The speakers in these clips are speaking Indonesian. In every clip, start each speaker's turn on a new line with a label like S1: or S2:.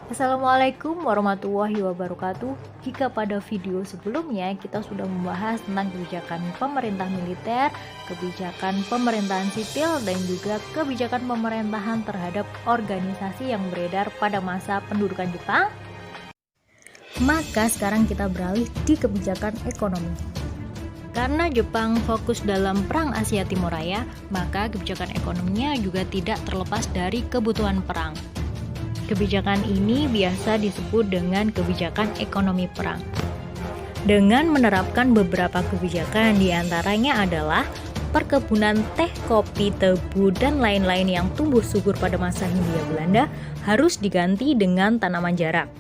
S1: Assalamualaikum warahmatullahi wabarakatuh. Jika pada video sebelumnya kita sudah membahas tentang kebijakan pemerintah militer, kebijakan pemerintahan sipil, dan juga kebijakan pemerintahan terhadap organisasi yang beredar pada masa pendudukan Jepang, maka sekarang kita beralih di kebijakan ekonomi. Karena Jepang fokus dalam Perang Asia Timur Raya, maka kebijakan ekonominya juga tidak terlepas dari kebutuhan perang. Kebijakan ini biasa disebut dengan kebijakan ekonomi perang. Dengan menerapkan beberapa kebijakan, diantaranya adalah perkebunan teh, kopi, tebu, dan lain-lain yang tumbuh subur pada masa Hindia Belanda harus diganti dengan tanaman jarak.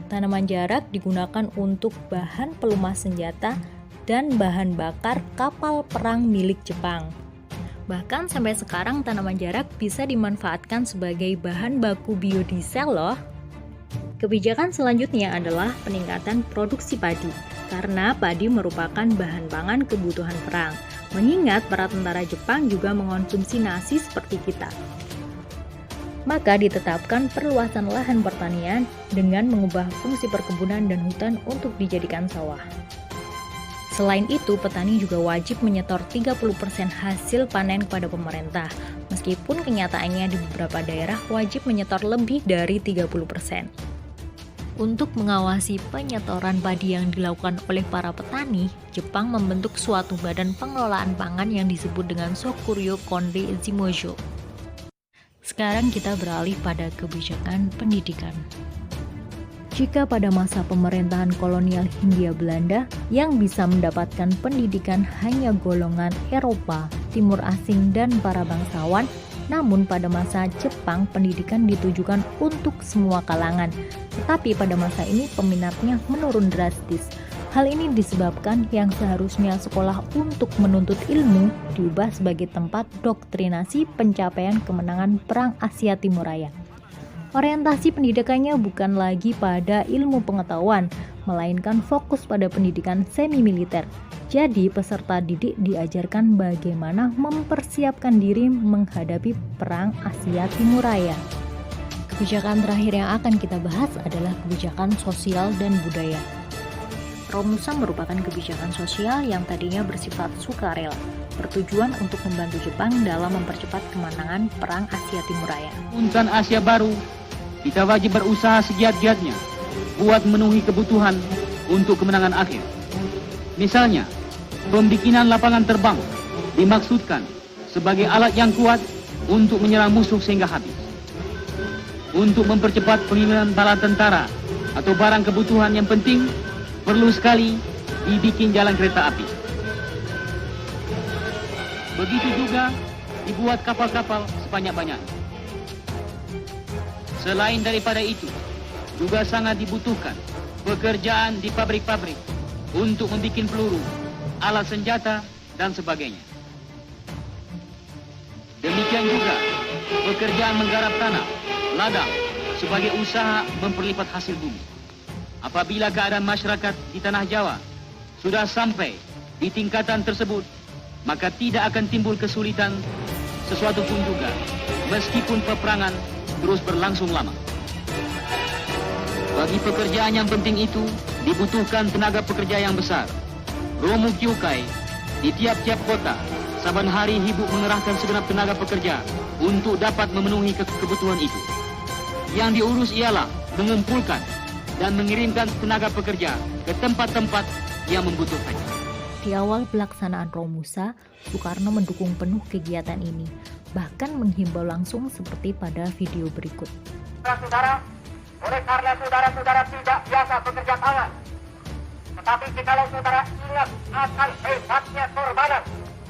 S1: Tanaman jarak digunakan untuk bahan pelumah senjata dan bahan bakar kapal perang milik Jepang. Bahkan sampai sekarang tanaman jarak bisa dimanfaatkan sebagai bahan baku biodiesel loh. Kebijakan selanjutnya adalah peningkatan produksi padi, karena padi merupakan bahan pangan kebutuhan perang. Mengingat para tentara Jepang juga mengonsumsi nasi seperti kita. Maka ditetapkan perluasan lahan pertanian dengan mengubah fungsi perkebunan dan hutan untuk dijadikan sawah. Selain itu, petani juga wajib menyetor 30% hasil panen kepada pemerintah, meskipun kenyataannya di beberapa daerah wajib menyetor lebih dari 30%. Untuk mengawasi penyetoran padi yang dilakukan oleh para petani, Jepang membentuk suatu badan pengelolaan pangan yang disebut dengan Sokuryo Kondei Zimojo. Sekarang kita beralih pada kebijakan pendidikan. Jika pada masa pemerintahan kolonial Hindia Belanda yang bisa mendapatkan pendidikan hanya golongan Eropa, Timur Asing, dan para bangsawan, namun pada masa Jepang pendidikan ditujukan untuk semua kalangan. Tetapi pada masa ini peminatnya menurun drastis. Hal ini disebabkan yang seharusnya sekolah untuk menuntut ilmu diubah sebagai tempat doktrinasi pencapaian kemenangan Perang Asia Timur Raya. Orientasi pendidikannya bukan lagi pada ilmu pengetahuan, melainkan fokus pada pendidikan semi-militer. Jadi peserta didik diajarkan bagaimana mempersiapkan diri menghadapi Perang Asia Timur Raya. Kebijakan terakhir yang akan kita bahas adalah kebijakan sosial dan budaya. Romusa merupakan kebijakan sosial yang tadinya bersifat sukarela, bertujuan untuk membantu Jepang dalam mempercepat kemenangan Perang Asia Timur Raya.
S2: Untuk Asia baru, kita wajib berusaha segiat-giatnya buat memenuhi kebutuhan untuk kemenangan akhir. Misalnya, pembikinan lapangan terbang dimaksudkan sebagai alat yang kuat untuk menyerang musuh sehingga habis. Untuk mempercepat pengiriman bala tentara atau barang kebutuhan yang penting, perlu sekali dibikin jalan kereta api. Begitu juga dibuat kapal-kapal sebanyak-banyaknya. Selain daripada itu, juga sangat dibutuhkan pekerjaan di pabrik-pabrik untuk membuat peluru, alat senjata, dan sebagainya. Demikian juga pekerjaan menggarap tanah, ladang, sebagai usaha memperlipat hasil bumi. Apabila keadaan masyarakat di tanah Jawa sudah sampai di tingkatan tersebut, maka tidak akan timbul kesulitan sesuatu pun juga, meskipun peperangan terus berlangsung lama. Bagi pekerjaan yang penting itu, dibutuhkan tenaga pekerja yang besar. Romu Kyukai di tiap-tiap kota, saban hari hibuk mengerahkan segenap tenaga pekerja untuk dapat memenuhi kebutuhan itu. Yang diurus ialah mengumpulkan dan mengirimkan tenaga pekerja ke tempat-tempat yang membutuhkannya.
S1: Di awal pelaksanaan Romusa, Soekarno mendukung penuh kegiatan ini, bahkan menghimbau langsung seperti pada video berikut.
S3: Saudara, oleh karena saudara-saudara tidak biasa bekerja tangan, tetapi jikalau saudara ingat akan hebatnya korbanan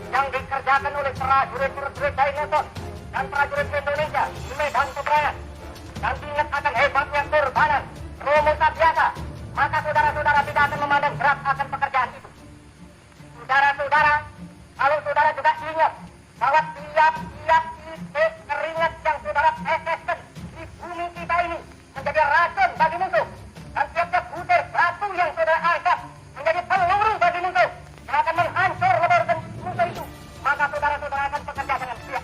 S3: yang dikerjakan oleh prajurit-prajurit Dainoton dan prajurit Indonesia di medan peperangan, dan ingat akan hebatnya korbanan Romusa biasa, maka saudara-saudara tidak akan memandang berat akan pekerjaan itu. Saudara-saudara, kalau saudara juga ingat bahwa tiap-tiap titik keringat yang saudara teteskan di bumi kita ini menjadi racun bagi musuh, dan tiap-tiap butir batu yang saudara angkat menjadi peluru bagi musuh yang akan menghancur lebar musuh itu, maka saudara-saudara akan bekerja dengan siap.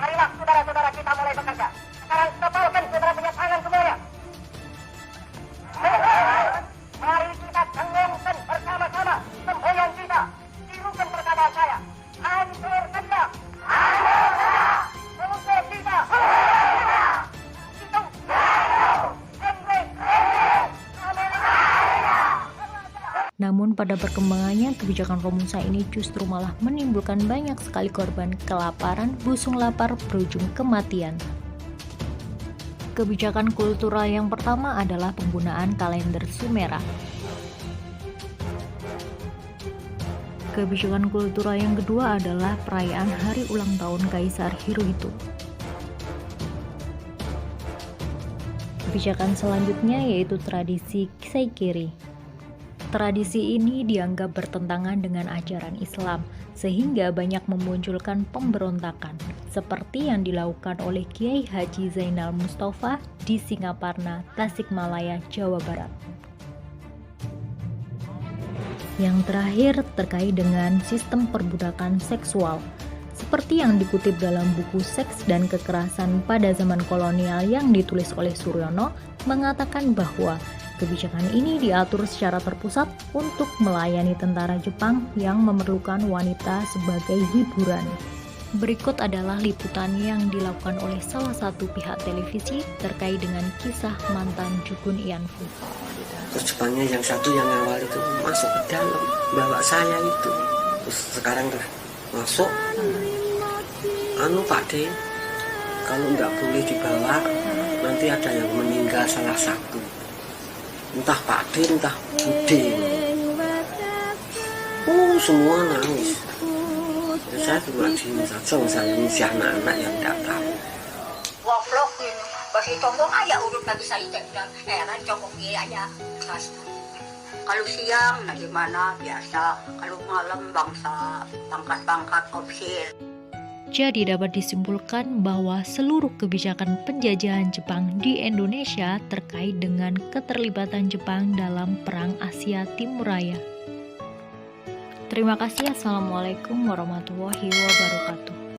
S3: Marilah saudara-saudara kita mulai bekerja. Sekarang kepalkan saudara punya tangan semuanya.
S1: Namun pada perkembangannya, kebijakan Romusa ini justru malah menimbulkan banyak sekali korban kelaparan, busung lapar berujung kematian. Kebijakan kultural yang pertama adalah penggunaan kalender Sumera. Kebijakan kultural yang kedua adalah perayaan hari ulang tahun Kaisar Hirohito. Kebijakan selanjutnya yaitu tradisi Seikiri. Tradisi ini dianggap bertentangan dengan ajaran Islam, sehingga banyak memunculkan pemberontakan, seperti yang dilakukan oleh Kiai Haji Zainal Mustafa di Singaparna, Tasikmalaya, Jawa Barat. Yang terakhir terkait dengan sistem perbudakan seksual. Seperti yang dikutip dalam buku Seks dan Kekerasan pada Zaman Kolonial yang ditulis oleh Suryono, mengatakan bahwa kebijakan ini diatur secara terpusat untuk melayani tentara Jepang yang memerlukan wanita sebagai hiburan. Berikut adalah liputan yang dilakukan oleh salah satu pihak televisi terkait dengan kisah mantan Jukun Ianfu.
S4: Terus Jepangnya yang satu yang awal itu masuk ke dalam, bawa saya itu. Terus sekarang tuh masuk, Pak De, kalau nggak boleh dibawa, nanti ada yang meninggal salah satu. Entah Pak De, entah Bude. Semua nangis. Ya, saya cuma diam saja, saya misi anak-anak yang tidak tahu.
S5: Waflokin, basi congkong aja urut lagi saya dan heran congkongnya aja. Kalau siang, nah gimana biasa. Kalau malam bangsa pangkat-pangkat opsir.
S1: Jadi dapat disimpulkan bahwa seluruh kebijakan penjajahan Jepang di Indonesia terkait dengan keterlibatan Jepang dalam Perang Asia Timur Raya. Terima kasih. Assalamualaikum warahmatullahi wabarakatuh.